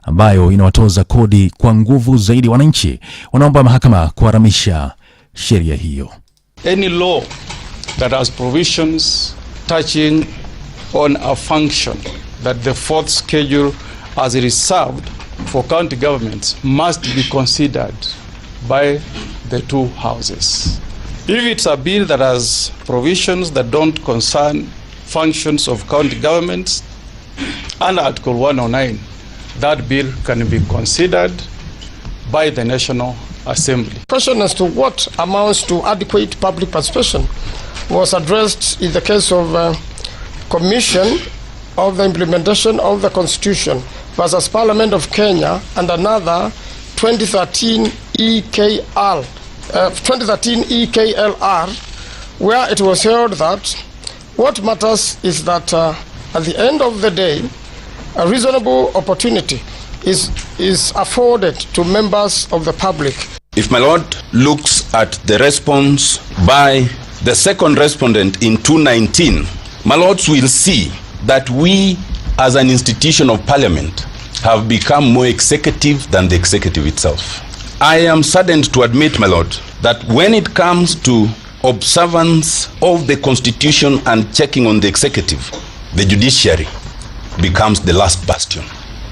ambayo inawatoza kodi kwa nguvu zaidi wananchi. Wanaomba mahakama kuharamisha sheria hiyo. Any law that has provisions touching on a function that the fourth schedule as reserved for county governments must be considered by the two houses. If it's a bill that has provisions that don't concern functions of county governments, under Article 109, that bill can be considered by the National Assembly. Question as to what amounts to adequate public participation was addressed in the case of Commission of the Implementation of the Constitution versus Parliament of Kenya and another 2013 EKLR, where it was held that what matters is that at the end of the day, a reasonable opportunity is afforded to members of the public. If my lord looks at the response by the second respondent in 2019, my lords will see that we as an institution of parliament have become more executive than the executive itself. I am saddened to admit, my lord, that when it comes to observance of the constitution and checking on the executive, the judiciary becomes the last bastion.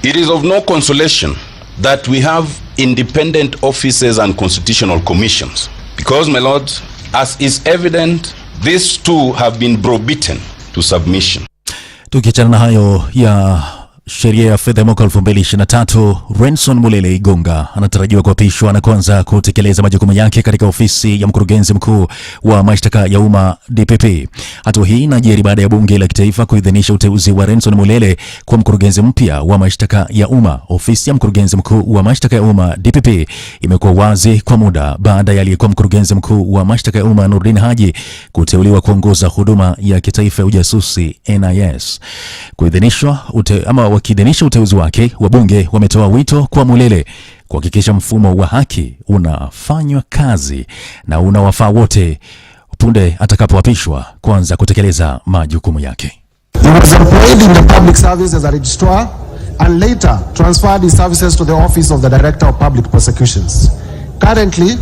It is of no consolation that we have independent offices and constitutional commissions, because, my lord, as is evident, these two have been browbeaten to submission. Tukiachana na hayo ya sheria ya fedha mwaka 2023, Renson Mulele Igunga anatarajiwa kuapishwa na kuanza kutekeleza majukumu yake katika ofisi ya mkurugenzi mkuu wa mashtaka ya umma DPP. Hatua hii inajiri baada ya bunge la kitaifa kuidhinisha uteuzi wa Renson Mulele kwa mkurugenzi mpya wa mashtaka ya umma. Ofisi ya mkurugenzi mkuu wa mashtaka ya umma DPP imekuwa wazi kwa muda baada ya aliyekuwa mkurugenzi mkuu wa mashtaka ya umma Nurdin Haji kuteuliwa kuongoza huduma ya kitaifa ya ujasusi NIS. Wakiidhinisha uteuzi wake, wabunge wametoa wito kwa Mulele kuhakikisha mfumo wa haki unafanywa kazi na unawafaa wote punde atakapoapishwa kuanza kutekeleza majukumu yake. He was employed in the public service as a registrar and later transferred his services to the office of the Director of Public Prosecutions. Currently,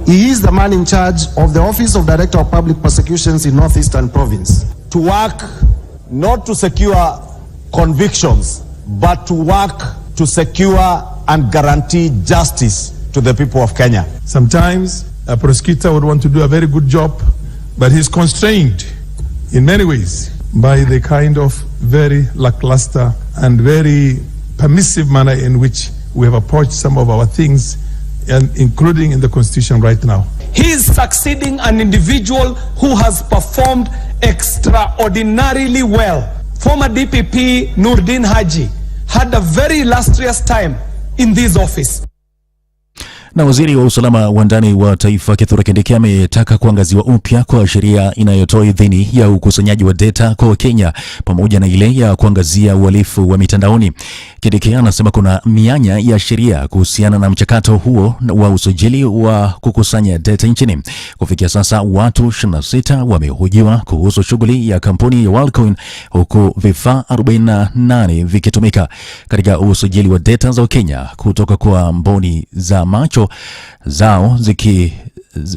he is the man in charge of the office of Director of Public Prosecutions in Northeastern Province. To work not to secure convictions, but to work to secure and guarantee justice to the people of Kenya. Sometimes a prosecutor would want to do a very good job, but he's constrained in many ways by the kind of very lackluster and very permissive manner in which we have approached some of our things, and including in the Constitution right now. He is succeeding an individual who has performed extraordinarily well. Former DPP Nurdin Haji had a very illustrious time in this office. Na waziri wa usalama wa ndani wa taifa Kithure Kindiki ametaka kuangaziwa upya kwa sheria inayotoa idhini ya ukusanyaji wa data kwa Kenya pamoja na ile ya kuangazia uhalifu wa mitandaoni. Kindiki anasema kuna mianya ya sheria kuhusiana na mchakato huo wa usajili wa kukusanya data nchini. Kufikia sasa watu 26 wamehojiwa kuhusu shughuli ya kampuni ya Worldcoin, huku vifaa 48 vikitumika katika usajili wa data za Kenya kutoka kwa mboni za macho zao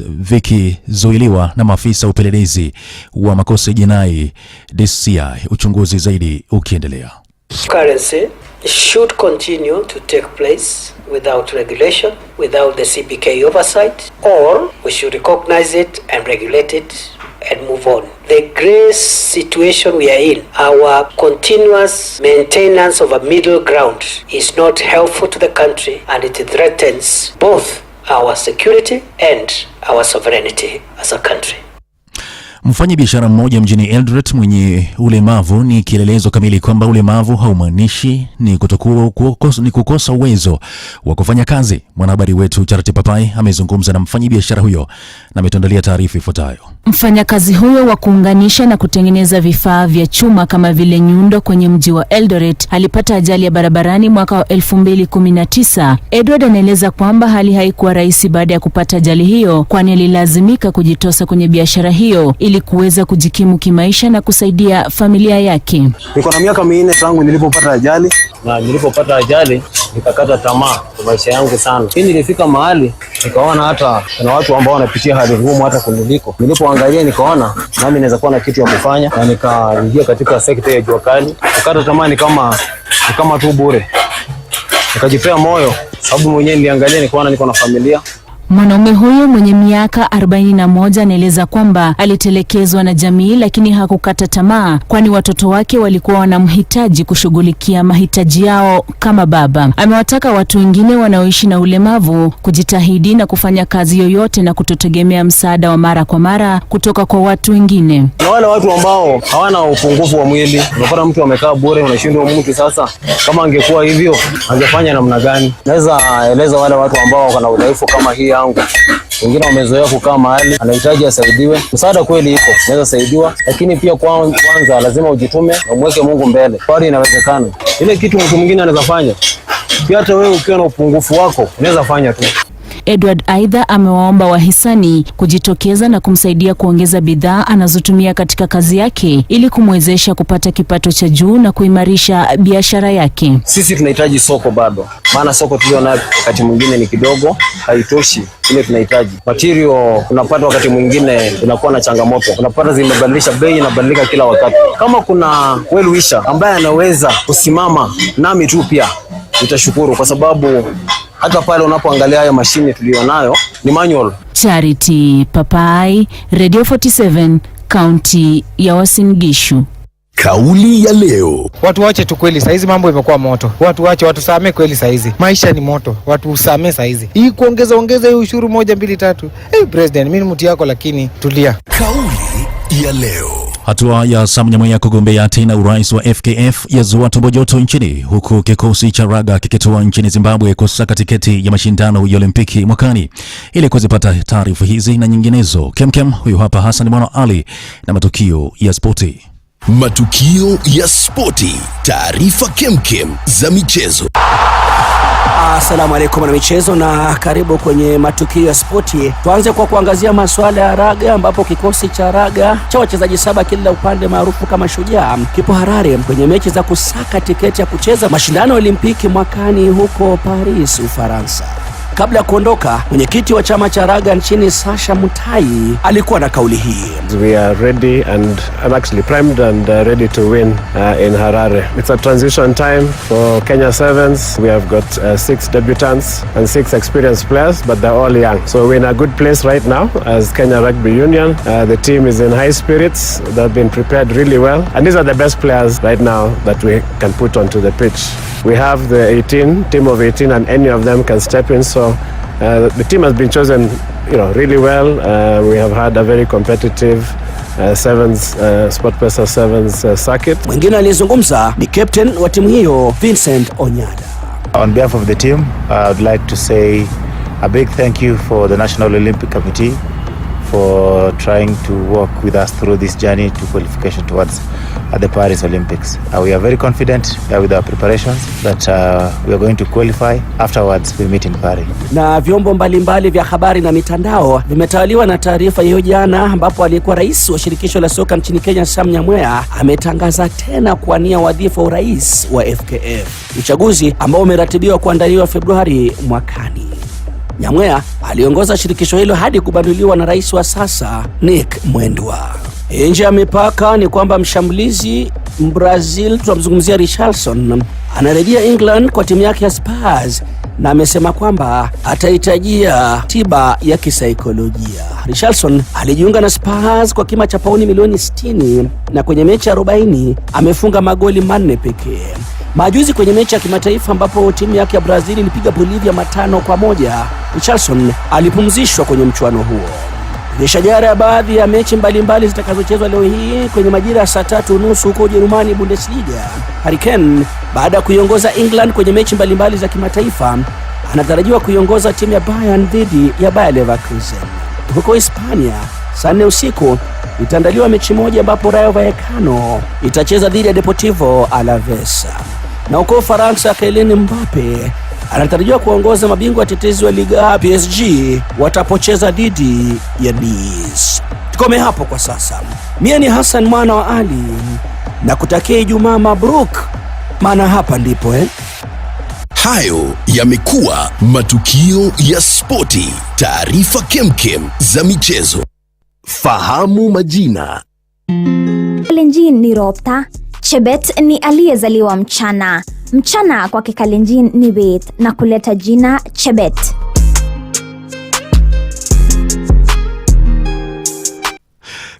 vikizuiliwa na maafisa upelelezi wa makosa jinai DCI, uchunguzi zaidi ukiendelea. Currency should continue to take place without regulation, without the CBK oversight, or we should recognize it and regulate it and move on. The grey situation we are in, our continuous maintenance of a middle ground is not helpful to the country, and it threatens both our security and our sovereignty as a country. Mfanya biashara mmoja mjini Eldoret mwenye ulemavu ni kielelezo kamili kwamba ulemavu haumaanishi ni kukosa uwezo wa kufanya kazi. Mwanahabari wetu Charity Papai amezungumza na mfanya biashara huyo na ametuandalia taarifa ifuatayo. Mfanyakazi huyo wa kuunganisha na kutengeneza vifaa vya chuma kama vile nyundo kwenye mji wa Eldoret alipata ajali ya barabarani mwaka wa 2019. Edward anaeleza kwamba hali haikuwa rahisi baada ya kupata ajali hiyo, kwani alilazimika kujitosa kwenye biashara hiyo ili kuweza kujikimu kimaisha na kusaidia familia yake. Niko na miaka 4 tangu nilipopata ajali, na nilipopata ajali nikakata tamaa kwa maisha yangu sana. Nilifika mahali nikaona hata kuna watu ambao wanapitia hali ngumu hata kuniliko. Nilipoangalia nikaona nami naweza kuwa na kitu ya kufanya, na nikaingia katika sekta ya jua kali. Kukata tamaa ni kama tu bure. Nikajipea moyo sababu mwenyewe niliangalia nikaona niko na familia. Mwanaume huyo mwenye miaka 41 anaeleza kwamba alitelekezwa na jamii lakini hakukata tamaa, kwani watoto wake walikuwa wanamhitaji kushughulikia mahitaji yao kama baba. Amewataka watu wengine wanaoishi na ulemavu kujitahidi na kufanya kazi yoyote na kutotegemea msaada wa mara kwa mara kutoka kwa watu wengine. Na wale watu ambao hawana upungufu wa mwili, unapata mtu amekaa bure, unashindwa mtu sasa kama angekuwa hivyo angefanya namna gani? Naweza eleza wale watu ambao wana udhaifu kama hii yangu. Wengine wamezoea kukaa mahali, anahitaji asaidiwe. Msaada kweli iko, naweza saidiwa, lakini pia kwanza lazima ujitume na umweke Mungu mbele. Bali inawezekana. Ile kitu mtu mwingine anaweza fanya, pia hata wewe ukiwa na upungufu wako unaweza fanya tu. Edward aidha amewaomba wahisani kujitokeza na kumsaidia kuongeza bidhaa anazotumia katika kazi yake ili kumwezesha kupata kipato cha juu na kuimarisha biashara yake. Sisi tunahitaji soko bado, maana soko tulionayo wakati mwingine ni kidogo, haitoshi ile tunahitaji. Material unapata wakati mwingine inakuwa na changamoto. Unapata zimebadilisha bei, inabadilika kila wakati. Kama kuna well-wisher ambaye anaweza kusimama nami tu pia nitashukuru, kwa sababu hata pale unapoangalia haya mashine tulionayo ni manual. Charity Papai, Radio 47, County ya Uasin Gishu. Kauli ya leo. Watu waache tu kweli, saizi mambo imekuwa moto. Watu waache, watu samee kweli saizi. Maisha ni moto, watu usamee saizi. Hii kuongeza hii ushuru 1, 2, 3. President, mimi ni mtu yako lakini tulia. Kauli ya leo. Hatua ya Sam Nyamweya kugombea tena urais wa FKF yazua tumbo joto nchini, huku kikosi cha raga kikitoa nchini Zimbabwe kusaka tiketi ya mashindano ya Olimpiki mwakani. Ili kuzipata taarifa hizi na nyinginezo, kemkem huyu hapa Hassan Mwana Ali na matukio ya spoti. Matukio ya spoti, taarifa kemkem za michezo. Asalamu alaykum na michezo na karibu kwenye matukio ya spoti. Tuanze kwa kuangazia masuala ya raga, ambapo kikosi cha raga cha wachezaji 7 kila upande maarufu kama Shujaa kipo Harare kwenye mechi za kusaka tiketi ya kucheza mashindano ya Olimpiki mwakani huko Paris, Ufaransa. Kabla ya kuondoka, mwenyekiti wa chama cha raga nchini Sasha Mutai alikuwa na kauli hii. We are ready and I'm actually primed and ready to win in Harare. It's a transition time for Kenya Sevens. We have got 6 debutants and 6 experienced players, but they're all young. So we're in a good place right now as Kenya Rugby Union. The team is in high spirits. They've been prepared really well. And these are the best players right now that we can put onto the pitch. We have the team of 18, and any of them can step in. So the team has been chosen, really well. We have had a very competitive sevens SportPesa sevens circuit. Mwingine aliyezungumza ni captain wa timu hiyo Vincent Onyada. On behalf of the team, I would like to say a big thank you for the National Olympic Committee for trying to walk with us through this journey to qualification towards the Paris Olympics. We are very confident with our preparations that we are going to qualify. Afterwards we meet in Paris. Na vyombo mbalimbali vya habari na mitandao vimetawaliwa na taarifa hiyo jana, ambapo aliyekuwa rais wa shirikisho la soka nchini Kenya Sam Nyamweya ametangaza tena kuwania wadhifa wa urais wa FKF, uchaguzi ambao umeratibiwa kuandaliwa Februari mwakani. Nyamweya aliongoza shirikisho hilo hadi kubanduliwa na rais wa sasa Nick Mwendwa. Nje ya mipaka ni kwamba mshambulizi Brazil, tunamzungumzia Richarlison, anarejea England kwa timu yake ya Spurs na amesema kwamba atahitajia tiba ya kisaikolojia. Richarlison alijiunga na Spurs kwa kima cha pauni milioni 60 na kwenye mechi 40 amefunga magoli 4 pekee. Majuzi kwenye mechi ya kimataifa ambapo timu yake ya Brazil ilipiga Bolivia 5-1, Richarlison alipumzishwa kwenye mchuano huo. Shajara ya baadhi ya mechi mbalimbali zitakazochezwa leo hii kwenye majira ya saa 3:30 huko Ujerumani, Bundesliga. Harry Kane, baada ya kuiongoza England kwenye mechi mbalimbali za kimataifa, anatarajiwa kuiongoza timu ya Bayern dhidi ya Bayer Leverkusen. Huko Hispania, saa 4 usiku itaandaliwa mechi moja ambapo Rayo Vallecano itacheza dhidi ya Deportivo Alaves. Na huko Ufaransa, Kylian Mbappe anatarajiwa kuongoza mabingwa watetezi wa Liga PSG watapocheza dhidi ya Nice. Tukome hapo kwa sasa. Mimi ni Hassan Mwana wa Ali na kutakia Ijumaa mabruk, maana hapa ndipo Hayo yamekuwa matukio ya spoti, taarifa kemkem za michezo. Fahamu majina. Kalenjin ni Ropta, Chebet ni aliyezaliwa mchana. Mchana kwa Kikalenjin ni Bet na kuleta jina Chebet.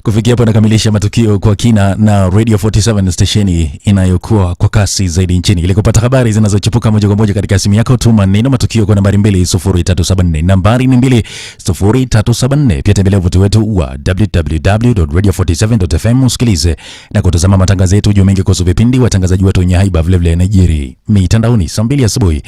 Kufikia hapo nakamilisha matukio kwa kina na Radio 47 stesheni inayokuwa kwa kasi zaidi nchini. Ili kupata habari zinazochipuka moja kwa moja katika simu yako, tuma neno matukio kwa nambari 20374. Nambari ni 20374. Pia tembelea vuti wetu wa www.radio47.fm usikilize na kutazama matangazo yetu juu mengi kuhusu vipindi, watangazaji wetu wenye haiba, vile vile Nigeria mitandaoni saa 2 asubuhi.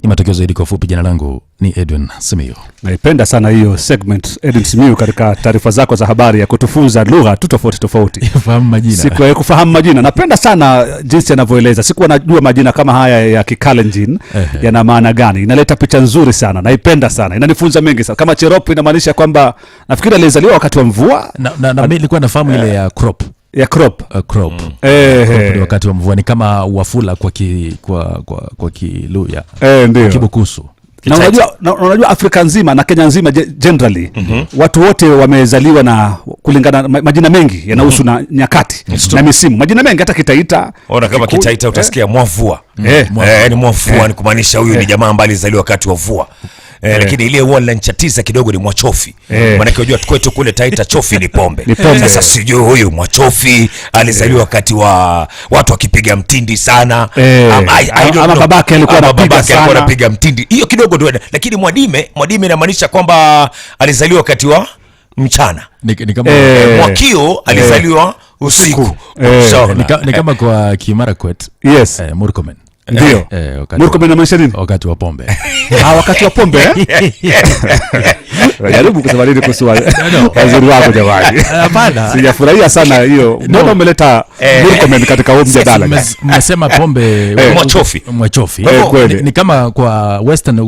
Ni matukio zaidi kwa fupi. Jina langu ni Edwin Simiyu. Naipenda sana hiyo segment Edwin Simiyu katika taarifa zako za habari ya kutufunza lugha tofauti. Fahamu majina. Siku ya kufahamu majina. Napenda sana jinsi anavyoeleza. Sikuwa najua majina kama haya ya Kikalenjin yana maana gani. Inaleta picha nzuri sana. Naipenda sana. Inanifunza mengi sana. Kama Cheropu inamaanisha kwamba nafikiri alizaliwa wakati wa mvua. Na mimi nilikuwa nafahamu ile ya crop. Ya crop. Crop ni wakati wa mvua, ni kama Wafula kwa Kiluya. Ndio. Kibukusu. Na unajua Afrika nzima na Kenya nzima generally watu wote wamezaliwa na kulingana majina mengi yanahusu na nyakati na misimu. Majina mengi hata Kitaita. Ona kama Kitaita utasikia Mwavua. Ni Mwavua ni kumaanisha huyu ni jamaa ambaye alizaliwa wakati wa mvua. Lakini ile wala nchatiza kidogo ni Mwachofi. Maana unajua kwetu kule Taita chofi ni pombe. Sasa sijui huyu Mwachofi alizaliwa wakati wa watu wakipiga mtindi sana. Ama babake alikuwa anapiga mtindi. Hiyo kidogo ndio. Lakini Mwadime inamaanisha kwamba alizaliwa wakati wa mchana. Ni kama Mwakio alizaliwa usiku. Ni kama kwa Kimarakwet. Yes. Murkomen. Ndio. Murkomen inamaanisha nini? Wakati wa pombe. Wakati wa pombe. Jaribu kusema nini kuhusu waziri wako jamani. Hapana. Sijafurahia sana hiyo. Mbona umeleta Murkomen katika huo mjadala? Mmesema pombe Mwachofi. Ni kama kwa Western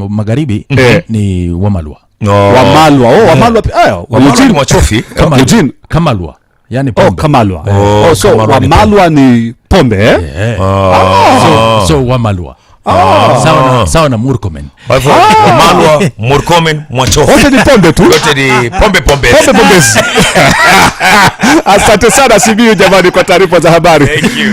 magharibi ni Wamalwa. Wamalwa. Wamalwa ni Mwachofi. Kamalwa. Yani pombe. Kamalwa. So Wamalwa ni pombe So Wamalwa. Sawa na Murkomen. Wamalwa, Murkomen, Mwachofi. Wote ni pombe tu. Wote ni pombe. Asante sana Simiyu jamani kwa taarifa za habari.